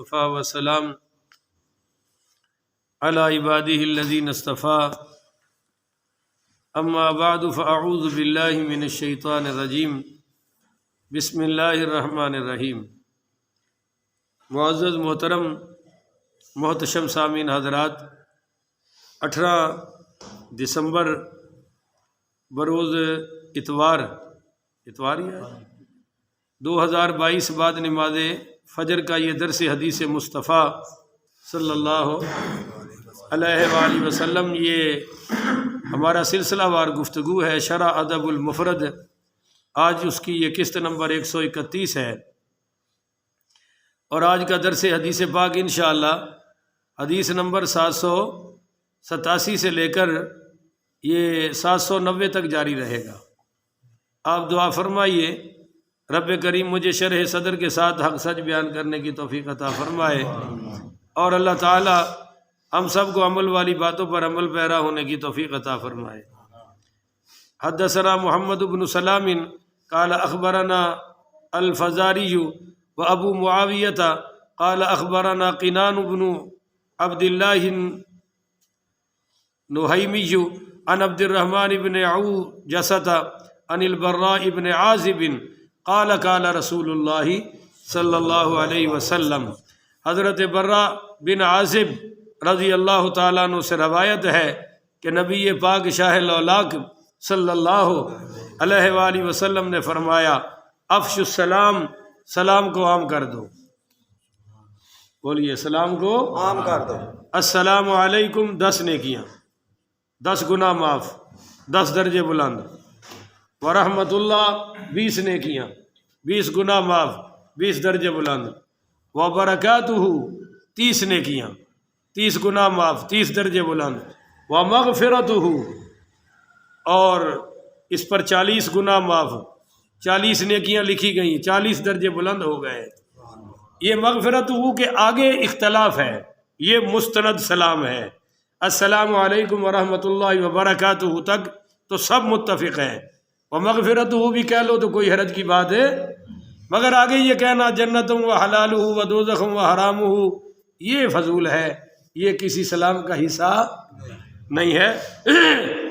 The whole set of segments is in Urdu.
وكفى وسلام على عباده الذين اصطفى اما بعد فاعوذ بالله من الشیطان الرجیم بسم اللہ الرحمن الرحیم۔ معزز محترم محتشم سامعین حضرات، 18 دسمبر بروز اتوار ہی ہے 2022 بعد نماز فجر کا یہ درس حدیث مصطفیٰ صلی اللہ علیہ وآلہ وسلم، یہ ہمارا سلسلہ وار گفتگو ہے شرح ادب المفرد۔ آج اس کی یہ قسط نمبر 131 ہے، اور آج کا درس حدیث پاک انشاءاللہ حدیث نمبر 787 سے لے کر یہ 790 تک جاری رہے گا۔ آپ دعا فرمائیے رب کریم مجھے شرح صدر کے ساتھ حق سچ بیان کرنے کی توفیق عطا فرمائے، اور اللہ تعالی ہم سب کو عمل والی باتوں پر عمل پیرا ہونے کی توفیق عطا فرمائے۔ حدثنا محمد بن سلام قال اخبرنا الفزاری و ابو معاویہ قال اخبرنا قنان بن عبد اللہ نہیمی عن عبد الرحمن بن عوجسۃ عن البراء بن عازب قال قال رسول اللہ صلی اللہ علیہ وسلم۔ حضرت براء بن عازب رضی اللہ تعالیٰ عنہ سے روایت ہے کہ نبی پاک شاہ الاولاق صلی اللہ علیہ وآلہ وسلم نے فرمایا افش السلام، سلام کو عام کر دو۔ بولیے سلام کو عام کر دو۔ السلام علیکم 10 نیکیاں، 10 گناہ معاف، 10 درجے بلند، ورحمۃ اللہ 20 نیکیاں، 20 گناہ معاف، 20 درجے بلند، وبرکاتہ 30 نیکیاں، 30 گناہ معاف، 30 درجے بلند، ومغفرتہ اور اس پر 40 گناہ معاف، 40 نیکیاں لکھی گئیں، 40 درجے بلند ہو گئے۔ یہ مغفرتہ کے آگے اختلاف ہے، یہ مستند سلام ہے۔ السلام علیکم ورحمۃ اللہ وبرکاتہ تک تو سب متفق ہیں، ومغفرتہ بھی کہہ لو تو کوئی حرج کی بات ہے، مگر آگے یہ کہنا جنتوں و حلالہ و دوزخوں و حرامہ یہ فضول ہے، یہ کسی سلام کا حصہ نہیں ہے۔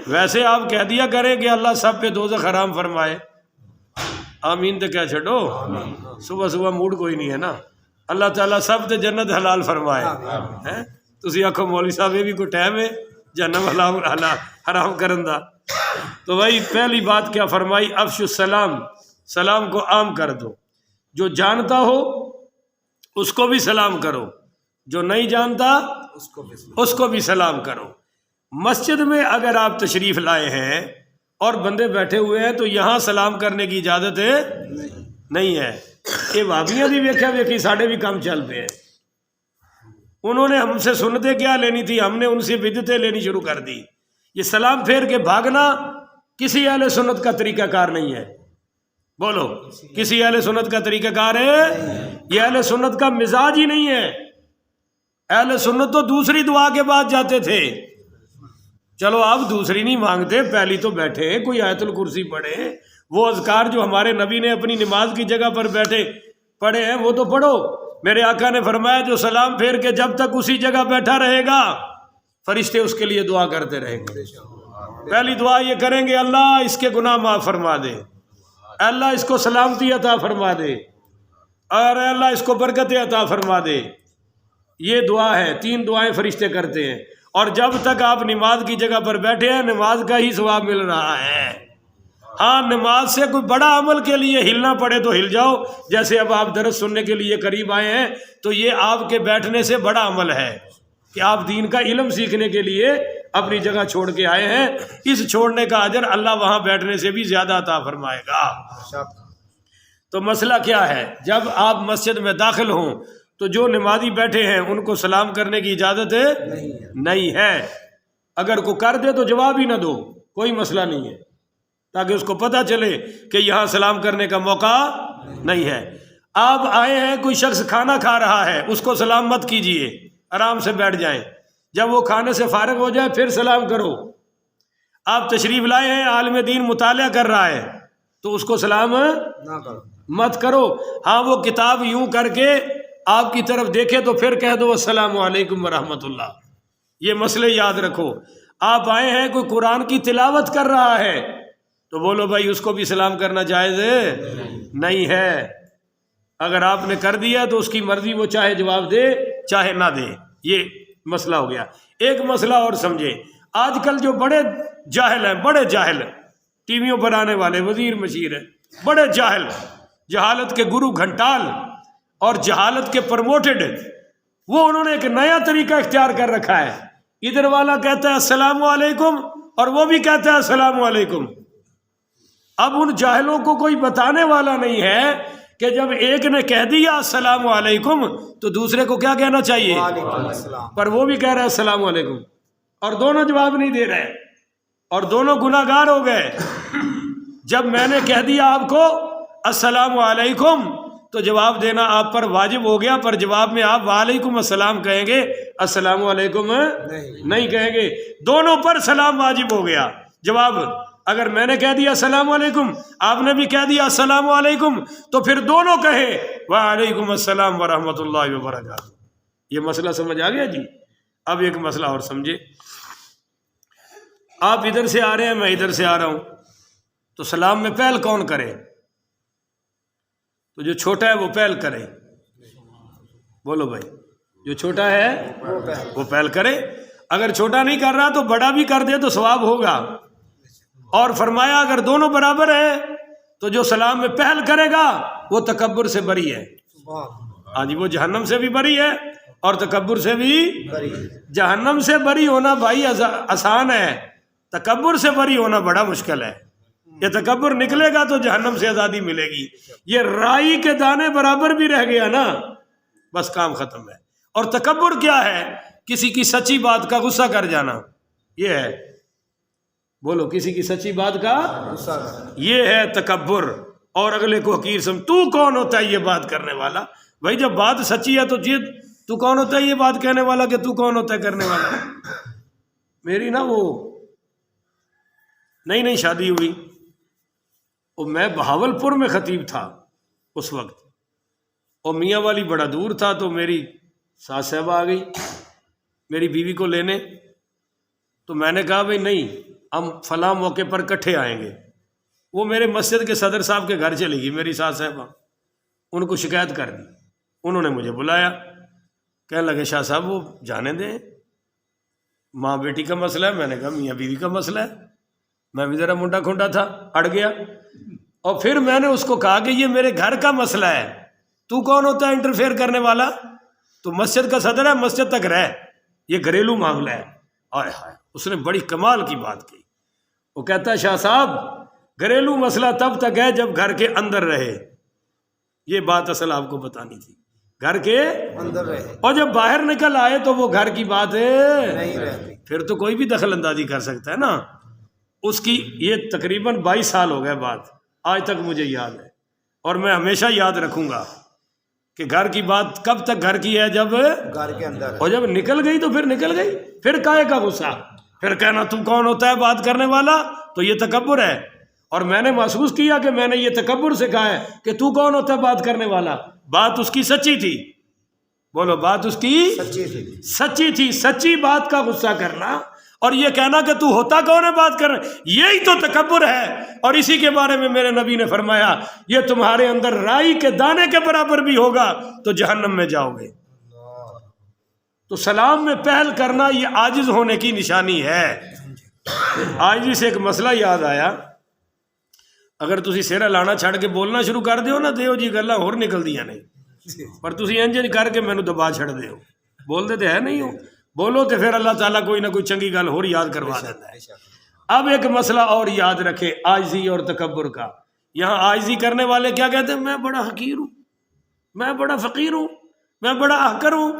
ویسے آپ کہہ دیا کریں کہ اللہ سب پہ دوزخ حرام فرمائے، آمین تو کیا چھڑو، صبح صبح موڈ کوئی نہیں ہے نا، اللہ تعالیٰ سب تے جنت حلال فرمائے۔ تسی آکھو مولوی صاحب یہ بھی کوئی ٹائم ہے جہنم حرام کرن دا؟ تو وہی پہلی بات کیا فرمائی، افش السلام، سلام کو عام کر دو، جو جانتا ہو اس کو بھی سلام کرو، جو نہیں جانتا اس کو بھی سلام کرو۔ مسجد میں اگر آپ تشریف لائے ہیں اور بندے بیٹھے ہوئے ہیں تو یہاں سلام کرنے کی اجازت نہیں ہے۔ یہ وابیاں بھی ویکھیا ویکھی ساڑھے بھی کام چل پے ہیں، انہوں نے ہم سے سنتیں کیا لینی تھی، ہم نے ان سے بدعتیں لینی شروع کر دی۔ یہ سلام پھیر کے بھاگنا کسی اہل سنت کا طریقہ کار نہیں ہے، بولو کسی اہل سنت کا طریقہ کار ہے؟ یہ اہل سنت کا مزاج ہی نہیں ہے۔ اہل سنت تو دوسری دعا کے بعد جاتے تھے، چلو آپ دوسری نہیں مانگتے، پہلی تو بیٹھے کوئی آیت الکرسی پڑھے، وہ اذکار جو ہمارے نبی نے اپنی نماز کی جگہ پر بیٹھے پڑھے ہیں وہ تو پڑھو۔ میرے آقا نے فرمایا جو سلام پھیر کے جب تک اسی جگہ بیٹھا رہے گا فرشتے اس کے لیے دعا کرتے رہیں گے۔ پہلی دعا یہ کریں گے اللہ اس کے گناہ معاف فرما دے، اللہ اس کو سلامتی عطا فرما دے، اور اللہ اس کو برکت عطا فرما دے۔ یہ دعا ہے، 3 دعائیں فرشتے کرتے ہیں، اور جب تک آپ نماز کی جگہ پر بیٹھے ہیں نماز کا ہی ثواب مل رہا ہے۔ ہاں نماز سے کوئی بڑا عمل کے لیے ہلنا پڑے تو ہل جاؤ، جیسے اب آپ درس سننے کے لیے قریب آئے ہیں تو یہ آپ کے بیٹھنے سے بڑا عمل ہے کہ آپ دین کا علم سیکھنے کے لیے اپنی جگہ چھوڑ کے آئے ہیں، اس چھوڑنے کا اجر اللہ وہاں بیٹھنے سے بھی زیادہ عطا فرمائے گا۔ تو مسئلہ کیا ہے، جب آپ مسجد میں داخل ہوں تو جو نمازی بیٹھے ہیں ان کو سلام کرنے کی اجازت نہیں ہے۔ اگر کوئی کر دے تو جواب ہی نہ دو، کوئی مسئلہ نہیں ہے، تاکہ اس کو پتہ چلے کہ یہاں سلام کرنے کا موقع نہیں ہے۔ آپ آئے ہیں، کوئی شخص کھانا کھا رہا ہے، اس کو سلام مت کیجیے، آرام سے بیٹھ جائیں، جب وہ کھانے سے فارغ ہو جائے پھر سلام کرو۔ آپ تشریف لائے ہیں، عالم دین مطالعہ کر رہا ہے تو اس کو سلام نہ کرو، مت کرو۔ ہاں وہ کتاب یوں کر کے آپ کی طرف دیکھے تو پھر کہہ دو السلام علیکم ورحمۃ اللہ. یہ مسئلے یاد رکھو. آپ آئے ہیں, کوئی قرآن کی تلاوت کر رہا ہے تو بولو بھائی اس کو بھی سلام کرنا جائز ہے؟ نہیں ہے. اگر آپ نے کر دیا تو اس کی مرضی, وہ چاہے جواب دے چاہے نہ دے. یہ مسئلہ ہو گیا. ایک مسئلہ اور سمجھے. آج کل جو بڑے جاہل ہیں, بڑے جاہل, ٹی ویوں پر آنے والے وزیر مشیر ہیں, بڑے جاہل, جہالت کے گرو گھنٹال اور جہالت کے پروموٹڈ, وہ انہوں نے ایک نیا طریقہ اختیار کر رکھا ہے. ادھر والا کہتا ہے السلام علیکم اور وہ بھی کہتا ہے السلام علیکم. اب ان جاہلوں کو کوئی بتانے والا نہیں ہے کہ جب ایک نے کہہ دیا السلام علیکم تو دوسرے کو کیا کہنا چاہیے, پر وہ بھی کہہ رہا ہے السلام علیکم, اور دونوں جواب نہیں دے رہے, اور دونوں گناہ گار ہو گئے. جب میں نے کہہ دیا آپ کو السلام علیکم تو جواب دینا آپ پر واجب ہو گیا, پر جواب میں آپ وعلیکم السلام کہیں گے, السلام علیکم نہیں کہیں گے. دونوں پر سلام واجب ہو گیا. جواب اگر میں نے کہہ دیا السلام علیکم, آپ نے بھی کہہ دیا السلام علیکم, تو پھر دونوں کہے وعلیکم السلام ورحمۃ اللہ وبرکاتہ. یہ مسئلہ سمجھ آ گیا جی. اب ایک مسئلہ اور سمجھے. آپ ادھر سے آ رہے ہیں, میں ادھر سے آ رہا ہوں, تو سلام میں پہل کون کرے؟ تو جو چھوٹا ہے وہ پہل کرے. بولو بھائی, جو چھوٹا ہے وہ پہل کرے. اگر چھوٹا نہیں کر رہا تو بڑا بھی کر دے تو ثواب ہوگا. اور فرمایا اگر دونوں برابر ہیں تو جو سلام میں پہل کرے گا وہ تکبر سے بری ہے. ہاں جی, وہ جہنم سے بھی بری ہے اور تکبر سے بھی. جہنم سے بری ہونا بھائی آسان ہے, تکبر سے بری ہونا بڑا مشکل ہے. یہ تکبر نکلے گا تو جہنم سے آزادی ملے گی. یہ رائی کے دانے برابر بھی رہ گیا نا, بس کام ختم ہے. اور تکبر کیا ہے؟ کسی کی سچی بات کا غصہ کر جانا, یہ ہے. بولو, کسی کی سچی بات کا غصہ, یہ ہے تکبر. اور اگلے کو حقیر سمجھ. تو کون ہوتا ہے یہ بات کرنے والا؟ بھائی جب بات سچی ہے تو تو کون ہوتا ہے یہ بات کہنے والا کہ تو کون ہوتا ہے کرنے والا؟ میری نا وہ نئی شادی ہوئی, اور میں بہاولپور میں خطیب تھا اس وقت, اور میاں والی بڑا دور تھا. تو میری ساس صاحبہ آ گئی میری بیوی کو لینے. تو میں نے کہا بھائی نہیں, ہم فلاں موقع پر کٹھے آئیں گے. وہ میرے مسجد کے صدر صاحب کے گھر چلی گئی میری ساس صاحبہ, ان کو شکایت کر دی. انہوں نے مجھے بلایا, کہنے لگے شاہ صاحب وہ جانے دیں, ماں بیٹی کا مسئلہ ہے. میں نے کہا میاں بیوی کا مسئلہ ہے. میں بھی ذرا منڈا کھنڈا تھا, اڑ گیا. اور پھر میں نے اس کو کہا کہ یہ میرے گھر کا مسئلہ ہے, تو کون ہوتا ہے انٹرفیئر کرنے والا؟ تو مسجد کا صدر ہے, مسجد تک رہ, یہ گھریلو معاملہ ہے. آئے ہائے, اس نے بڑی کمال کی بات کی. وہ کہتا ہے شاہ صاحب گھریلو مسئلہ تب تک ہے جب گھر کے اندر رہے. یہ بات اصل آپ کو بتانی تھی, گھر کے اندر رہے. اور جب باہر نکل آئے تو وہ گھر کی بات نہیں رہتی, پھر تو کوئی بھی دخل اندازی کر سکتا ہے نا. اس کی یہ تقریباً 22 سال ہو گئے بات, آج تک مجھے یاد ہے. اور میں ہمیشہ یاد رکھوں گا کہ گھر کی بات کب تک گھر کی ہے, جب گھر کے اندر. اور جب نکل گئی تو پھر نکل گئی. پھر کائے کا غصہ, پھر کہنا تو کون ہوتا ہے بات کرنے والا, تو یہ تکبر ہے. اور میں نے محسوس کیا کہ میں نے یہ تکبر سے کہا ہے کہ تو کون ہوتا ہے بات کرنے والا. بات اس کی سچی تھی. بولو, بات اس کی سچی تھی. سچی بات کا غصہ کرنا اور یہ کہنا کہ تو ہوتا کون ہے بات کرنا, یہی تو تکبر ہے. اور اسی کے بارے میں میرے نبی نے فرمایا یہ تمہارے اندر رائی کے دانے کے برابر بھی ہوگا تو جہنم میں جاؤ گے. تو سلام میں پہل کرنا یہ عاجز ہونے کی نشانی ہے. عاجزی سے ایک مسئلہ یاد آیا. اگر تسی سیرا لانا چھڑ کے بولنا شروع کر دیو نا, دیو جی گلاں ہور نکل دیاں نہیں, پر تسی انج کر کے مینوں دبا چھڑ دیو, بول دے تے ہے نہیں ہو, بولو تو پھر اللہ تعالیٰ کوئی نہ کوئی چنگی گل اور یاد کروا دیتا ہے. اب ایک مسئلہ اور یاد رکھے عاجزی اور تکبر کا. یہاں عاجزی کرنے والے کیا کہتے ہیں؟ میں بڑا حقیر ہوں, میں بڑا فقیر ہوں, میں بڑا احقر ہوں.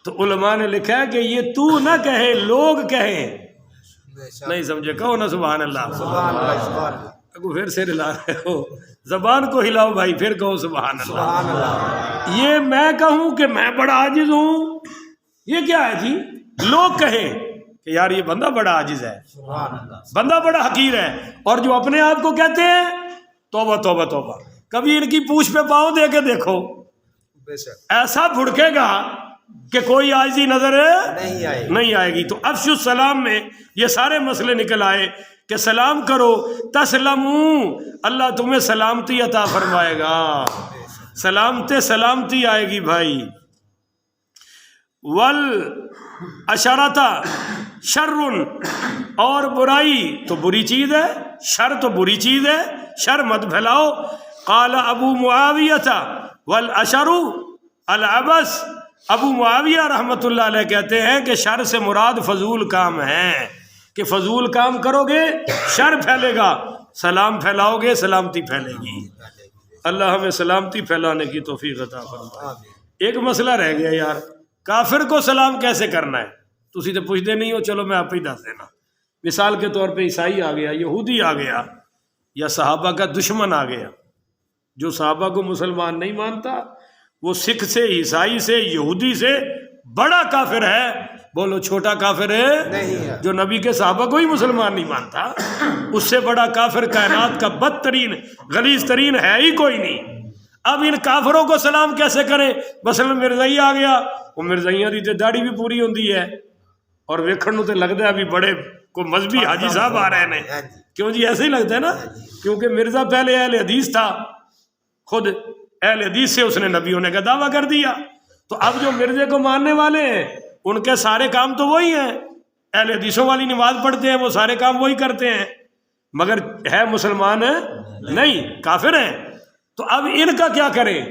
تو علماء نے لکھا ہے کہ یہ تو نہ کہے, لوگ کہیں. نہیں سمجھے, کہو نا سبحان اللہ. سبحان اللہ. پھر سے ہلا رہے ہو, زبان کو ہلاؤ بھائی, پھر کہو سبحان اللہ. یہ میں کہوں کہ میں بڑا عاجز ہوں, یہ کیا ہے جی؟ لوگ کہیں کہ یار یہ بندہ بڑا عاجز ہے, بندہ بڑا حقیر ہے. اور جو اپنے آپ کو کہتے ہیں توبہ توبہ توبہ, کبھی ان کی پوچھ پہ پاؤں دے کے دیکھو, ایسا بھڑکے گا کہ کوئی عاجزی نظر نہیں آئے گی۔ تو افش السلام میں یہ سارے مسئلے نکل آئے کہ سلام کرو، تسلموں، اللہ تمہیں سلامتی عطا فرمائے گا، سلامتی آئے گی بھائی۔ والاشرۃ شر، اور برائی تو بری چیز ہے، شر تو بری چیز ہے، شر مت پھیلاؤ۔ قال ابو معاویہ والاشر العبث، ابو معاویہ رحمۃ اللہ علیہ کہتے ہیں کہ شر سے مراد فضول کام ہے، کہ فضول کام کرو گے شر پھیلے گا، سلام پھیلاؤ گے سلامتی پھیلے گی۔ اللہ ہمیں سلامتی پھیلانے کی توفیق عطا فرمائے۔ ایک مسئلہ رہ گیا یار، کافر کو سلام کیسے کرنا ہے؟ تسی تو پوچھتے نہیں ہو، چلو میں آپ ہی دس دینا۔ مثال کے طور پہ عیسائی آ گیا، یہودی آ گیا، یا صحابہ کا دشمن آ گیا، جو صحابہ کو مسلمان نہیں مانتا، وہ سکھ سے، عیسائی سے، یہودی سے بڑا کافر ہے، بولو چھوٹا کافر ہے؟ جو نبی کے صحابہ کو ہی مسلمان نہیں مانتا، اس سے بڑا کافر کائنات کا بدترین غلیظ ترین ہے ہی کوئی نہیں۔ اب ان کافروں کو سلام کیسے کریں؟ مثلا مرزائی آ گیا، وہ مرزائیاں دی تے داڑھی بھی پوری ہوندی ہے، اور ویکھن نوں تے لگدا ہے ابھی بڑے کو مذہبی حاجی صاحب آ رہے ہیں۔ کیوں جی؟ ایسے ہی لگتا ہے نا، کیونکہ مرزا پہلے اہل حدیث تھا، خود اہل حدیث سے اس نے نبی ہونے کا دعویٰ کر دیا۔ تو اب جو مرزے کو ماننے والے ہیں ان کے سارے کام تو وہی ہیں، اہل حدیثوں والی نماز پڑھتے ہیں، وہ سارے کام وہی کرتے ہیں، مگر ہے مسلمان نہیں، کافر ہیں۔ تو اب ان کا کیا کریں؟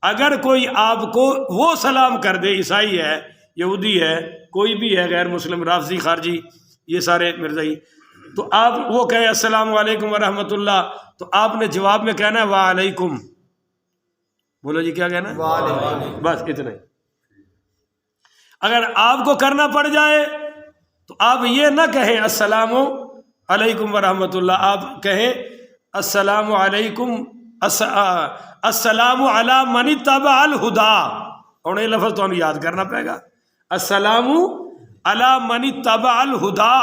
اگر کوئی آپ کو وہ سلام کر دے، عیسائی ہے، یہودی ہے، کوئی بھی ہے غیر مسلم، رافضی، خارجی، یہ سارے مرزائی، تو آپ وہ کہے السلام علیکم ورحمۃ اللہ، تو آپ نے جواب میں کہنا ہے وعلیکم۔ بولو جی کیا کہنا ہے؟ بس اتنا ہی۔ اگر آپ کو کرنا پڑ جائے تو آپ یہ نہ کہیں السلام علیکم ورحمۃ اللہ، آپ کہیں السلام علیکم، السلام علی من اتبع الہدا، اور یہ لفظ تو ہمیں یاد کرنا پڑے گا، السلام علی من اتبع الہدا،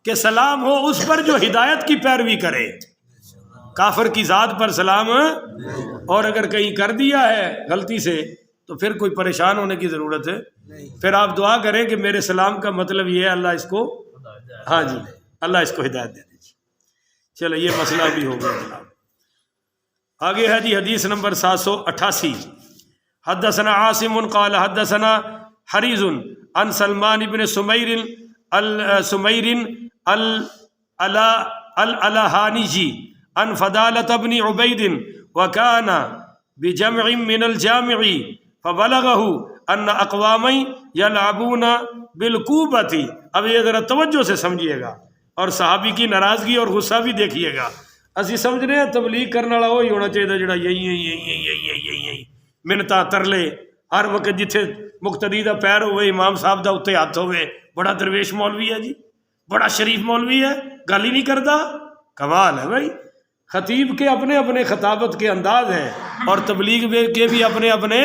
کہ سلام ہو اس پر جو ہدایت کی پیروی کرے، کافر کی ذات پر سلام۔ اور اگر کہیں کر دیا ہے غلطی سے تو پھر کوئی پریشان ہونے کی ضرورت ہے، پھر آپ دعا کریں کہ میرے سلام کا مطلب یہ ہے اللہ اس کو، ہاں جی، اللہ اس کو ہدایت دے دیجیے۔ چلو یہ مسئلہ بھی ہو گیا جناب۔ آگے ہے جی حدیث نمبر 788، حدثنا عاصم قال حدثنا حریز عن سلمان بن سمیر الالہانجی عن فضالة بن عبید وكان بجمع من الجامع فبلغه ان اقواما يلعبون بالكوبة۔ اب یہ ذرا توجہ سے سمجھیے گا اور صحابی کی ناراضگی اور غصہ بھی دیکھیے گا۔ اسی سمجھ رہے ہیں تبلیغ کرنے والا وہی ہونا چاہیے جڑا یہی منتا ترلے ہر وقت جتھے مقتدی دا پیر ہوئے، امام صاحب دا اتنے ہاتھ ہوئے، بڑا درویش مولوی ہے جی، بڑا شریف مولوی ہے، گل ہی نہیں کرتا۔ کمال ہے بھائی، خطیب کے اپنے اپنے خطابت کے انداز ہیں، اور تبلیغ کے بھی اپنے اپنے،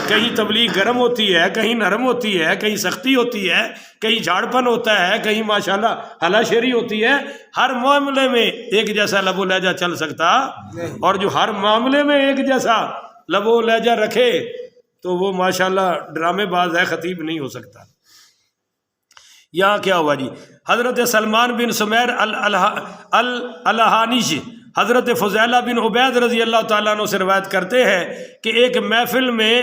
کہیں تبلیغ گرم ہوتی ہے، کہیں نرم ہوتی ہے، کہیں سختی ہوتی ہے، کہیں جھاڑپن ہوتا ہے، کہیں ماشاءاللہ ہلا شیری ہوتی ہے۔ ہر معاملے میں ایک جیسا لب و لہجہ چل سکتا، اور جو ہر معاملے میں ایک جیسا لب و لہجہ رکھے تو وہ ماشاءاللہ ڈرامے باز ہے، خطیب نہیں ہو سکتا۔ یہاں کیا ہوا جی؟ حضرت سلمان بن سمیر الالہانج حضرت فضیلہ بن عبید رضی اللہ تعالیٰ عنہ سے روایت کرتے ہیں کہ ایک محفل میں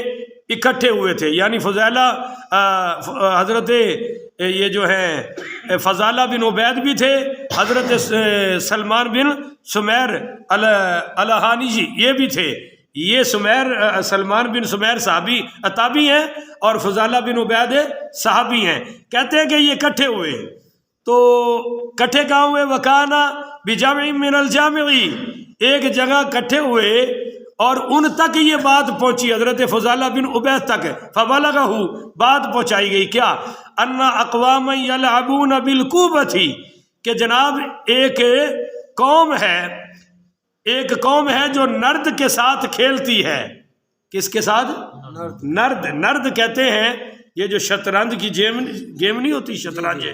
اکٹھے ہوئے تھے، یعنی فضیلہ حضرت یہ جو ہے فضالہ بن عبید بھی تھے، حضرت سلمان بن سمیر الالہانجی یہ بھی تھے۔ یہ سلمان بن سمیر صحابی تابعی ہیں اور فضالہ بن عبید صحابی ہیں۔ کہتے ہیں کہ یہ اکٹھے ہوئے، تو اکٹھے کہاں ہوئے؟ وکانا بجمع من الجامع، ایک جگہ اکٹھے ہوئے اور ان تک یہ بات پہنچی، حضرت فضالہ بن عبید تک، فبلغہ، بات پہنچائی گئی کیا؟ ان اقوام یلعبون بالکوبۃ، کہ جناب ایک قوم ہے جو نرد کے ساتھ کھیلتی ہے۔ کس کے ساتھ؟ نرد کہتے ہیں یہ جو شطرنج کی گیم نہیں ہوتی، شطرنج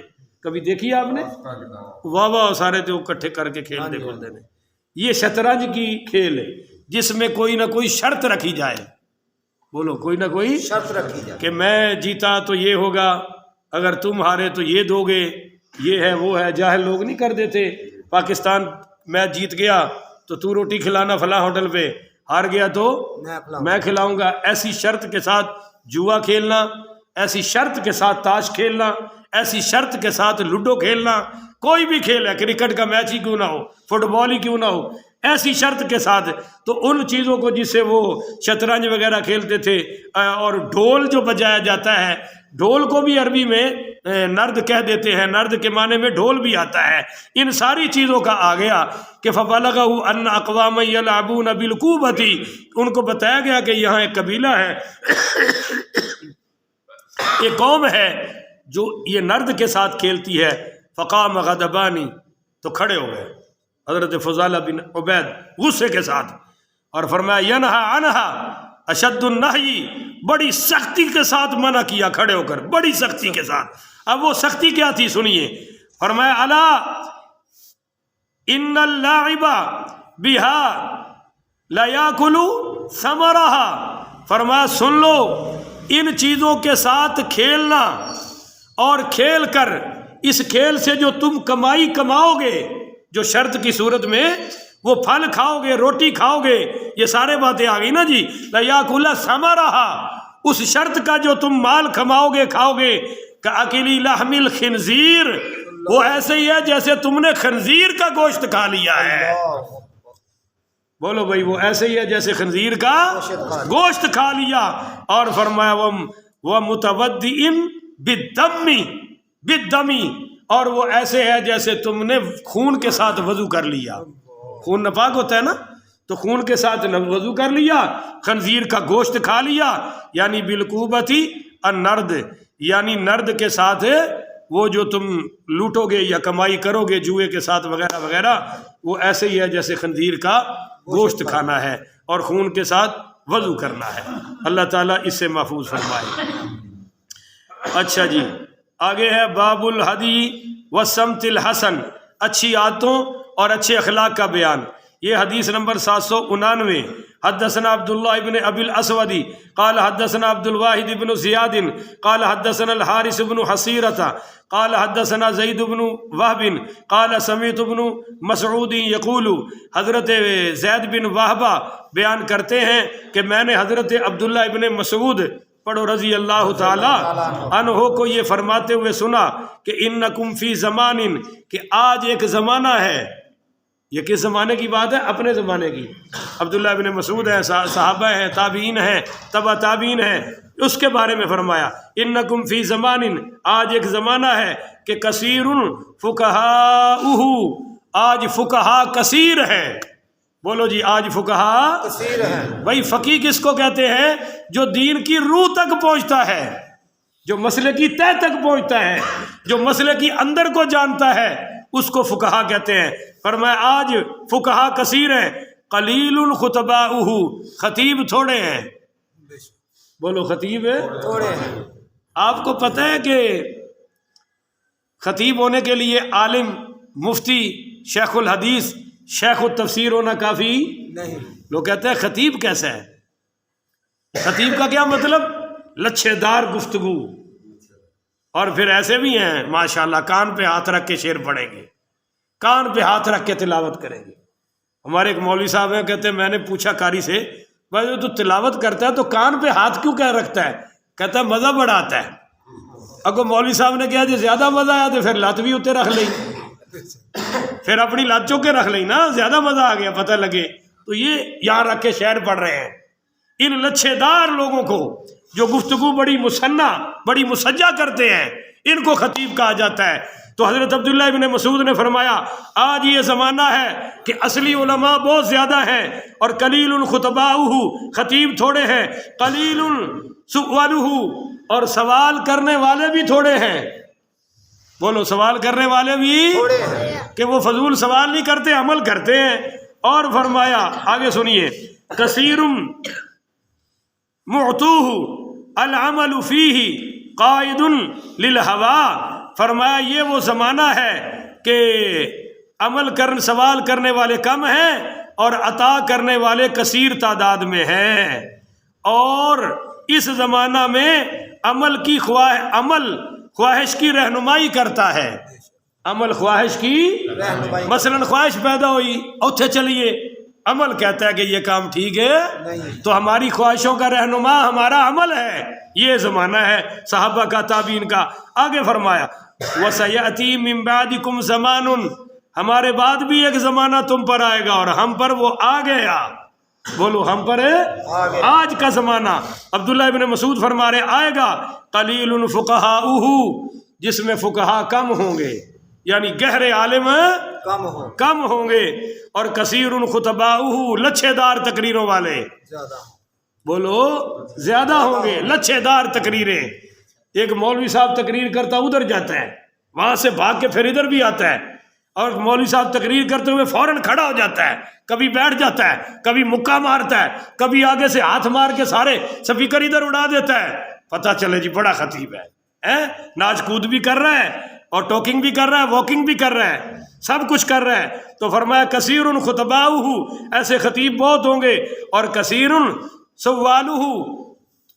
کبھی دیکھی آپ نے؟ واہ واہ، سارے جو اکٹھے کر کے کھیلتے کھیلتے ہیں، یہ شطرنج کی کھیل ہے جس میں کوئی نہ کوئی شرط رکھی جائے، بولو کوئی نہ کوئی شرط رکھی جائے کہ میں جیتا تو یہ ہوگا، اگر تم ہارے تو یہ دو گے، یہ ہے وہ ہے. جاہل لوگ نہیں کر دیتے، پاکستان میچ جیت گیا تو تو روٹی کھلانا فلاں ہوٹل پہ، ہار گیا تو میں کھلاؤں گا. ایسی شرط کے ساتھ جوا کھیلنا، ایسی شرط کے ساتھ تاش کھیلنا، ایسی شرط کے ساتھ لوڈو کھیلنا، کوئی بھی کھیل ہے، کرکٹ کا میچ ہی کیوں نہ ہو، فٹ بال ہی کیوں نہ ہو، ایسی شرط کے ساتھ. تو ان چیزوں کو جس سے وہ شطرنج وغیرہ کھیلتے تھے، اور ڈھول جو بجایا جاتا ہے، ڈھول کو بھی عربی میں نرد کہہ دیتے ہیں، نرد کے معنی میں ڈھول بھی آتا ہے. ان ساری چیزوں کا آ گیا کہ فَبَلَغَهُ أَنَّ أَقْوَامًا يَلْعَبُونَ بِالْكُوبَةِ، ان کو بتایا گیا کہ یہاں ایک قبیلہ ہے، ایک قوم ہے جو یہ نرد کے ساتھ کھیلتی ہے. فقام غضبانی، تو کھڑے ہو گئے حضرت فضالہ بن عبید غصے کے ساتھ، اور فرمایا ینہا عنہا اشد النہی، بڑی سختی کے ساتھ منع کیا، کھڑے ہو کر بڑی سختی کے ساتھ. اب وہ سختی کیا تھی سنیے، فرمایا الا ان اللاعب بها لیاکل ثمرها، فرمایا سن لو، ان چیزوں کے ساتھ کھیلنا اور کھیل کر اس کھیل سے جو تم کمائی کماؤ گے، جو شرط کی صورت میں وہ پھل کھاؤ گے، روٹی کھاؤ گے، یہ سارے باتیں آ گئی نا جی. لیاکل ثمرها، اس شرط کا جو تم مال کماؤ گے کھاؤ گے، کاکلی لحم الخنزیر، وہ ایسے ہی ہے جیسے تم نے خنزیر کا گوشت کھا لیا ہے. بولو بھائی، وہ ایسے ہی ہے جیسے خنزیر کا گوشت کھا لیا. اور فرمایا وہ متودئن بالدم، اور وہ ایسے ہے جیسے تم نے خون کے ساتھ وضو کر لیا. خون ناپاک ہوتا ہے نا، تو خون کے ساتھ وضو کر لیا، خنزیر کا گوشت کھا لیا. یعنی بالکوبتی النرد، یعنی نرد کے ساتھ وہ جو تم لوٹو گے یا کمائی کرو گے جوئے کے ساتھ وغیرہ وغیرہ، وہ ایسے ہی ہے جیسے خنزیر کا گوشت کھانا ہے اور خون کے ساتھ وضو کرنا ہے. اللہ تعالیٰ اس سے محفوظ فرمائے. اچھا جی، آگے ہے باب الہدی والسمت الحسن، اچھی عادتوں اور اچھے اخلاق کا بیان. یہ حدیث نمبر 799. حدثنا عبداللہ ابن ابی الاسود قال حدثنا عبد الواحد بن زیاد قال حدثنا الحارث بن حصیرة قال حدثنا زید بن وہب قال سمعت ابن مسعود یقول، حضرت زید بن وہبہ بیان کرتے ہیں کہ میں نے حضرت عبداللہ ابن مسعود، پڑھو رضی اللہ تعالی عنہ کو، یہ فرماتے ہوئے سنا کہ انکم فی زمان، کہ آج ایک زمانہ ہے. یہ کس زمانے کی بات ہے؟ اپنے زمانے کی. عبداللہ ابن مسعود ہے، صحابہ ہیں، تابعین ہیں، تبع تابعین ہیں، اس کے بارے میں فرمایا انکم فی زمان، آج ایک زمانہ ہے کہ کثیر فقہاؤہ، آج فقہا کثیر ہیں. بولو جی، آج فقہا کثیر ہے. بھائی فقیہ کس کو کہتے ہیں؟ جو دین کی روح تک پہنچتا ہے، جو مسئلے کی تہ تک پہنچتا ہے، جو مسئلے کی اندر کو جانتا ہے، اس کو فقہا کہتے ہیں. فرمایا آج فقہا کثیر ہیں، قلیل خطباؤہ، خطیب تھوڑے ہیں. بولو خطیب تھوڑے ہیں. آپ کو پتہ ہے کہ خطیب ہونے کے لیے عالم، مفتی، شیخ الحدیث، شیخ التفسیر ہونا کافی نہیں. لوگ کہتے ہیں خطیب کیسا ہے؟ خطیب کا کیا مطلب؟ لچھے دار گفتگو. اور پھر ایسے بھی ہیں ماشاءاللہ، کان پہ ہاتھ رکھ کے شعر پڑھیں گے، کان پہ ہاتھ رکھ کے تلاوت کریں گے. ہمارے ایک مولوی صاحب ہیں، کہتے ہیں میں نے پوچھا قاری سے، بھائی تو تلاوت کرتا ہے تو کان پہ ہاتھ کیوں کہہ رکھتا ہے؟ کہتا ہے مزہ بڑا آتا ہے. اگر مولوی صاحب نے کہا جی زیادہ مزہ آیا تو پھر لات بھی اتنے رکھ لیں، پھر اپنی لات چوکے رکھ لیں نا، زیادہ مزہ آ گیا پتہ لگے. تو یہ یہاں رکھ کے شعر پڑھ رہے ہیں. ان لچھے دار لوگوں کو جو گفتگو بڑی مصنع، بڑی مسجع کرتے ہیں، ان کو خطیب کہا جاتا ہے. تو حضرت عبداللہ ابن مسعود نے فرمایا آج یہ زمانہ ہے کہ اصلی علماء بہت زیادہ ہیں اور قلیل خطباؤہ، خطیب تھوڑے ہیں، قلیل سؤالہ، اور سوال کرنے والے بھی تھوڑے ہیں. بولو سوال کرنے والے بھی تھوڑے ہیں. کہ وہ فضول سوال نہیں کرتے، عمل کرتے ہیں. اور فرمایا آگے سنیے، کثیر معتوہ العمل فیہ قائد للہوا. فرمایا یہ وہ زمانہ ہے کہ سوال کرنے والے کم ہیں اور عطا کرنے والے کثیر تعداد میں ہیں. اور اس زمانہ میں عمل خواہش کی رہنمائی کرتا ہے. عمل خواہش کی رہنمائی. مثلا خواہش پیدا ہوئی اتھے چلیے، عمل کہتا ہے کہ یہ کام ٹھیک ہے، نہیں. تو ہماری خواہشوں کا رہنما ہمارا عمل ہے. یہ زمانہ ہے صحابہ کا، تابعین کا. آگے فرمایا وَسَيَأْتِي مِن بَعْدِكُمْ زَمَانٌ، ہمارے بعد بھی ایک زمانہ تم پر آئے گا، اور ہم پر وہ آ گیا. بولو ہم پر ہے آج کا زمانہ. عبداللہ ابن مسعود فرما رہے آئے گا قلیل فقہاؤہ، جس میں فقہا کم ہوں گے، یعنی گہرے عالم کم ہوں گے، اور کثیر خطباؤہ، لچھے دار تقریروں والے زیادہ. بولو زیادہ ہوں گے. لچھے دار تقریریں، ایک مولوی صاحب تقریر کرتا ادھر جاتا ہے، وہاں سے بھاگ کے پھر ادھر بھی آتا ہے، اور مولوی صاحب تقریر کرتے ہوئے فوراً کھڑا ہو جاتا ہے، کبھی بیٹھ جاتا ہے، کبھی مکہ مارتا ہے، کبھی آگے سے ہاتھ مار کے سارے سپیکر ادھر اڑا دیتا ہے. پتہ چلے جی بڑا خطیب ہے، ناچ کود بھی کر رہا ہے اور ٹاکنگ بھی کر رہا ہے، واکنگ بھی کر رہا ہے، سب کچھ کر رہا ہے. تو فرمایا کثیر خطباؤہ، ایسے خطیب بہت ہوں گے، اور کثیر سوالہ،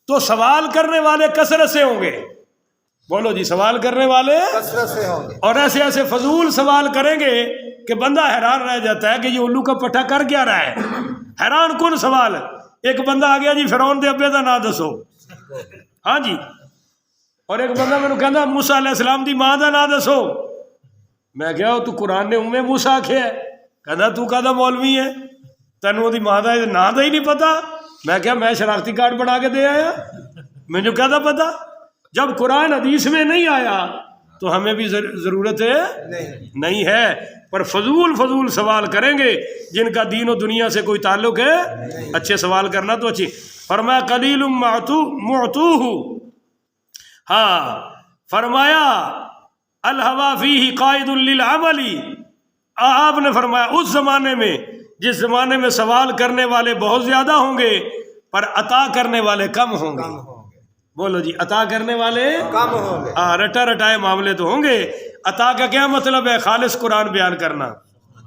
تو سوال کرنے والے کثرت سے ہوں گے. بولو جی سوال کرنے والے کثرت سے ہوں گے. اور ایسے ایسے فضول سوال کریں گے کہ بندہ حیران رہ جاتا ہے کہ یہ الو کا پٹھا کر کیا رہا ہے. حیران کن سوال. ایک بندہ آ گیا جی فرعون دے ابے دا نام دسو، ہاں جی، اور ایک بندہ میں کہندا موسیٰ علیہ السلام دی ماں دا نام دسو. میں کہا تو قرآن نے امے موسیٰ آکھیا ہے. کہندا تو کہدا مولوی ہے، تینوں دی ماں دا نام دا ہی نہیں پتا. میں کہا میں شناختی کارڈ بنا کے دے آیا، مجھے کہدا پتا. جب قرآن حدیث میں نہیں آیا تو ہمیں بھی ضرورت نہیں ہے. پر فضول سوال کریں گے جن کا دین و دنیا سے کوئی تعلق ہے. اچھے سوال کرنا تو اچھی. فرمایا قلیل معتوہ، ہاں فرمایا الہوا فیہ قائد للعمل. آپ نے فرمایا اس زمانے میں، جس زمانے میں سوال کرنے والے بہت زیادہ ہوں گے پر عطا کرنے والے کم ہوں گے. بولو جی عطا کرنے والے کم ہوں گے. رٹا رٹائے معاملے تو ہوں گے. عطا کا کیا مطلب ہے؟ خالص قرآن بیان کرنا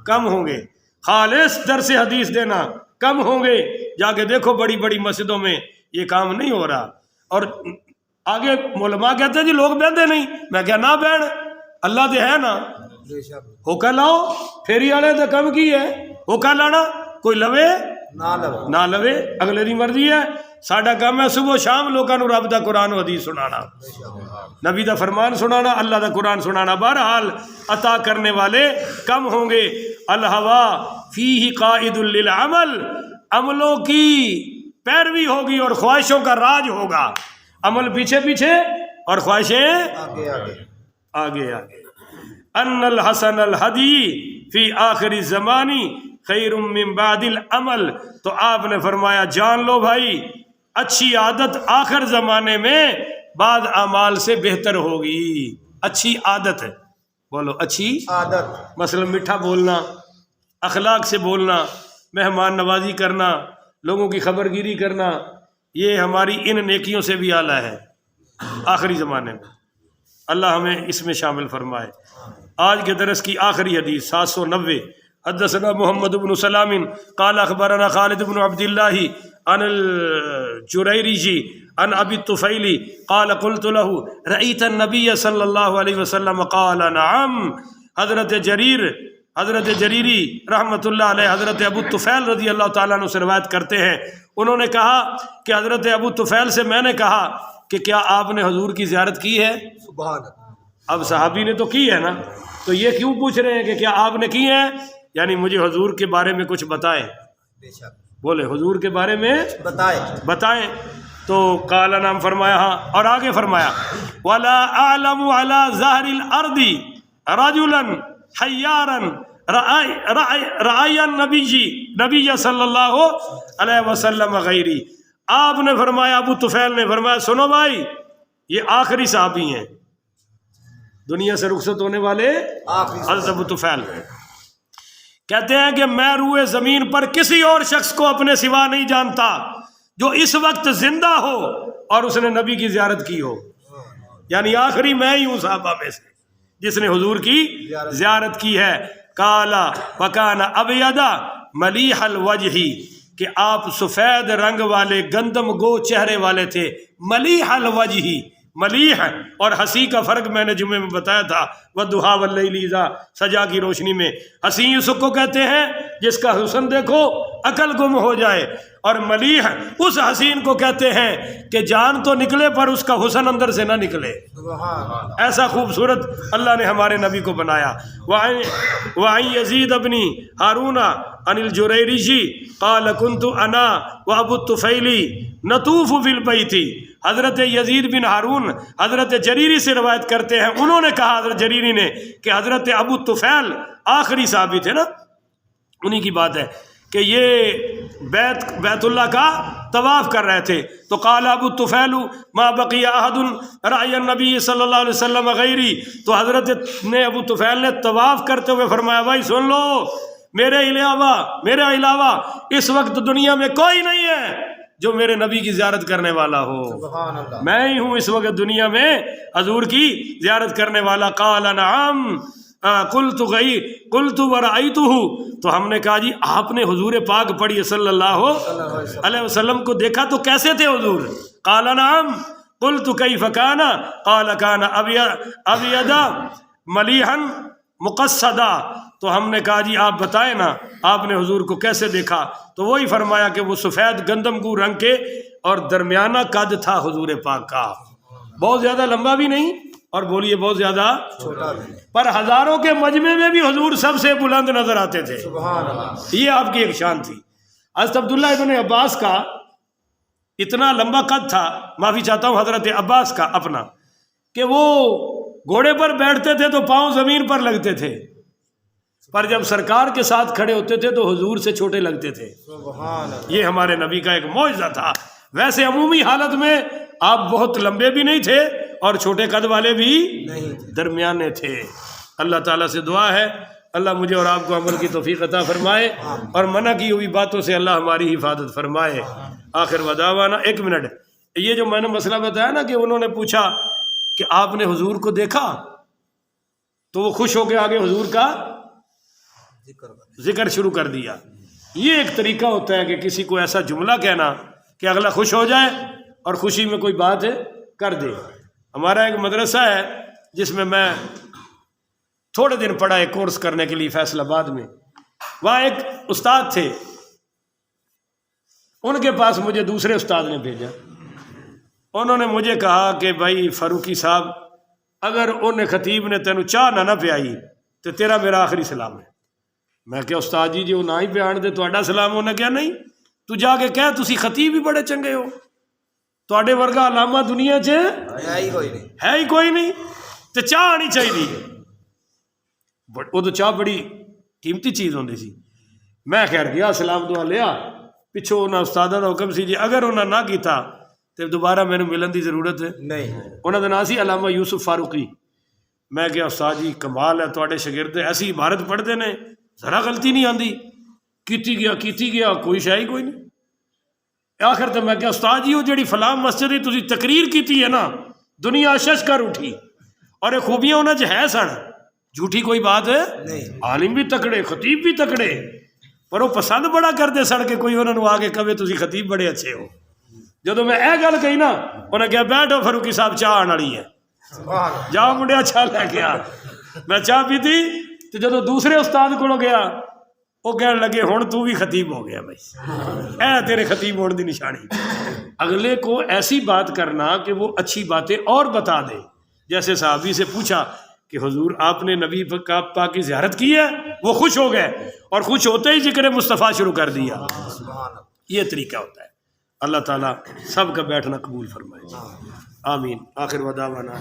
کم ہوں گے، خالص درس حدیث دینا کم ہوں گے. جا کے دیکھو بڑی بڑی مسجدوں میں یہ کام نہیں ہو رہا. اور آگے علماء کہتے ہیں جی لوگ بیٹھتے نہیں. میں کیا نہ بیٹھ، اللہ دے ہے نا، ہوکا لاؤ. پھیری والے تو کم کی ہے ہوکا لانا، کوئی لوے نہ لوے، اگلے دی مرضی ہے. ساڈا کام ہے صبح شام لوگوں کو رب دا قرآن و حدیث سنانا، نبی دا فرمان سنانا، اللہ دا قرآن سنانا. بہرحال عطا کرنے والے کم ہوں گے. الہوا فیہ قائد للعمل، عملوں کی پیروی ہوگی اور خواہشوں کا راج ہوگا. عمل پیچھے پیچھے اور خواہشیں آگے آگے. ان الحسن الہدی فی آخر الزمان خیر من بعد العمل. تو آپ نے فرمایا جان لو بھائی، اچھی عادت آخر زمانے میں بعد اعمال سے بہتر ہوگی. اچھی عادت ہے، بولو اچھی عادت، مثلا میٹھا بولنا، اخلاق سے بولنا، مہمان نوازی کرنا، لوگوں کی خبر گیری کرنا، یہ ہماری ان نیکیوں سے بھی اعلیٰ ہے آخری زمانے میں. اللہ ہمیں اس میں شامل فرمائے. آج کے درس کی آخری حدیث 790. حدثنا محمد بن سلام قال اخبرنا خالد بن عبد الله عن الجريري عن ابي الطفيل قال قلت له رايت النبي صلى الله عليه وسلم قال نعم. حضرت جریری رحمۃ اللہ علیہ حضرت ابو الطفیل رضی اللہ تعالیٰ عنہ سے روایت کرتے ہیں، انہوں نے کہا کہ حضرت ابو الطفیل سے میں نے کہا کہ کیا آپ نے حضور کی زیارت کی ہے؟ سبحان اللہ. اب صحابی نے تو کی ہے نا، تو یہ کیوں پوچھ رہے ہیں کہ کیا آپ نے کی ہے؟ یعنی مجھے حضور کے بارے میں کچھ بتائیں. بے شک بولے حضور کے بارے میں بتائیں. تو قال نام فرمایا ہاں، اور آگے فرمایا ولا اعلم على ظهر الارض رجلا حیارا رأی نبی صلی اللہ علیہ وسلم غیری. آپ نے فرمایا، ابو طفیل نے فرمایا سنو بھائی، یہ آخری صحابی ہیں دنیا سے رخصت ہونے والے. حضرت ابو طفیل کہتے ہیں کہ میں روئے زمین پر کسی اور شخص کو اپنے سوا نہیں جانتا جو اس وقت زندہ ہو اور اس نے نبی کی زیارت کی ہو. یعنی آخری میں ہی ہوں صحابہ میں سے جس نے حضور کی زیارت کی ہے. کالا وکانا ابیضا ملیح الوجہ، کہ آپ سفید رنگ والے گندم گو چہرے والے تھے، ملیح الوجہ، ملیح اور حسی کا فرق میں نے جمعے میں بتایا تھا، والضحیٰ واللیل اذا سجا کی روشنی میں۔ حسین اس کو کہتے ہیں جس کا حسن دیکھو عقل گم ہو جائے، اور ملیح اس حسین کو کہتے ہیں کہ جان تو نکلے پر اس کا حسن اندر سے نہ نکلے، ایسا خوبصورت اللہ نے ہمارے نبی کو بنایا۔ وعن یزید ابن ہارون عن الجریرجی قال كنت انا وابو الطفیل نطوف فی البیت۔ حضرت یزید بن ہارون حضرت جریری سے روایت کرتے ہیں، انہوں نے کہا حضرت جریری نے کہ حضرت ابو الطفیل آخری صحابی تھے نا، انہی کی بات ہے کہ یہ بیت اللہ کا طواف کر رہے تھے، تو قال ابو الطفیل ما بقی احد رأی النبی صلی اللہ علیہ وسلم غیری، تو حضرت نے ابو طفیل نے طواف کرتے ہوئے فرمایا بھائی سن لو، میرے علاوہ اس وقت دنیا میں کوئی نہیں ہے جو میرے نبی کی زیارت کرنے والا ہو، میں ہی ہوں اس وقت دنیا میں حضور کی زیارت کرنے والا۔ قال نعم قلت ورأیتہ، تو ہم نے کہا جی آپ نے حضور پاک پڑھی صلی اللہ علیہ وسلم کو دیکھا تو کیسے تھے حضور؟ قال نعم قلت کیف کان؟ قال کان ابیض ملیحا مقصدا، تو ہم نے کہا جی آپ بتائیں نا آپ نے حضور کو کیسے دیکھا؟ تو وہی فرمایا کہ وہ سفید گندم گو رنگ کے اور درمیانہ قد تھا حضور پاک کا، بہت زیادہ لمبا بھی نہیں اور بولیے بہت زیادہ چھوٹا بھی، پر ہزاروں کے مجمع میں بھی حضور سب سے بلند نظر آتے تھے، یہ آپ کی ایک شان تھی۔ حضرت عبداللہ ابن عباس کا اتنا لمبا قد تھا، معافی چاہتا ہوں حضرت عباس کا اپنا، کہ وہ گھوڑے پر بیٹھتے تھے تو پاؤں زمین پر لگتے تھے، پر جب سرکار کے ساتھ کھڑے ہوتے تھے تو حضور سے چھوٹے لگتے تھے۔ یہ ہمارے نبی کا ایک معجزہ تھا۔ ویسے عمومی حالت میں آپ بہت لمبے بھی نہیں تھے اور چھوٹے قد والے بھی درمیانے تھے۔ اللہ تعالیٰ سے دعا ہے اللہ مجھے اور آپ کو عمل کی توفیق عطا فرمائے، اور منع کی ہوئی باتوں سے اللہ ہماری حفاظت فرمائے۔ آخر ودعوانا، ایک منٹ، یہ جو میں نے مسئلہ بتایا نا کہ انہوں نے پوچھا کہ آپ نے حضور کو دیکھا، تو وہ خوش ہو کے آگے حضور کا ذکر شروع کر دیا۔ یہ ایک طریقہ ہوتا ہے کہ کسی کو ایسا جملہ کہنا کہ اگلا خوش ہو جائے اور خوشی میں کوئی بات کر دے۔ ہمارا ایک مدرسہ ہے جس میں تھوڑے دن پڑھا ایک کورس کرنے کے لیے فیصل آباد میں، وہاں ایک استاد تھے، ان کے پاس مجھے دوسرے استاد نے بھیجا۔ انہوں نے مجھے کہا کہ بھائی فاروقی صاحب، اگر ان خطیب نے تینوں چاہ نہ پیا تو تیرا میرا آخری سلام ہے۔ میں کہ استاد جی جو نہ ہی پیان دے تہاڈا سلام ہونا کیا نہیں، تو جا کے کہہ تسی خطیب ہی بڑے چنگے ہو، تہاڈے ورگا علامہ دنیا چ ہے ہی کوئی نہیں، تو چاہ آنی چاہیے۔ وہ تو چاہ بڑی قیمتی چیز ہوندی سی۔ میں خیر گیا سلام دعا لیا، پچھو انہاں استاداں دا حکم سی جی اگر انہاں نہ کیتا تو دوبارہ مینوں ملن دی ضرورت نہیں۔ انہاں دا نام سی علامہ یوسف فاروقی۔ میں کہ استاد جی کمال ہے، تواڈے شاگرد ایسی عبارت پڑھتے نے ذرا غلطی نہیں آندی، کیتی گیا کوئی شے ہی کوئی نہیں۔ آخر تو میں کہ استاد جی وہ جڑی فلاں مسجد تسی تقریر کیتی ہے نا، دنیا شش کر اٹھی، اور یہ خوبیاں انہاں چ ہے سن، جھوٹی کوئی بات ہے نہیں، عالم بھی تکڑے خطیب بھی تکڑے، پر وہ پسند بڑا کرتے سن کہ کوئی انہوں نے آ کے کہے تسی خطیب بڑے اچھے ہو۔ جدو میں اے گل کہی نا، انہیں کہا بیٹھو فاروقی صاحب چاہ آن والی ہے، جاؤ منڈیا چاہ لے کے آ۔ میں چاہ پیتی تو جدو دوسرے استاد کو گیا، وہ کہنے لگے ہن تو بھی خطیب ہو گیا بھائی، اے تیرے خطیب ہونے دی نشانی۔ اگلے کو ایسی بات کرنا کہ وہ اچھی باتیں اور بتا دے۔ جیسے صحابی سے پوچھا کہ حضور آپ نے نبی پاک کی زیارت کی ہے، وہ خوش ہو گئے اور خوش ہوتے ہی ذکر مصطفیٰ شروع کر دیا۔ یہ طریقہ ہوتا ہے۔ اللہ تعالیٰ سب کا بیٹھنا قبول فرمائے، آمین۔ آخر ودعوانا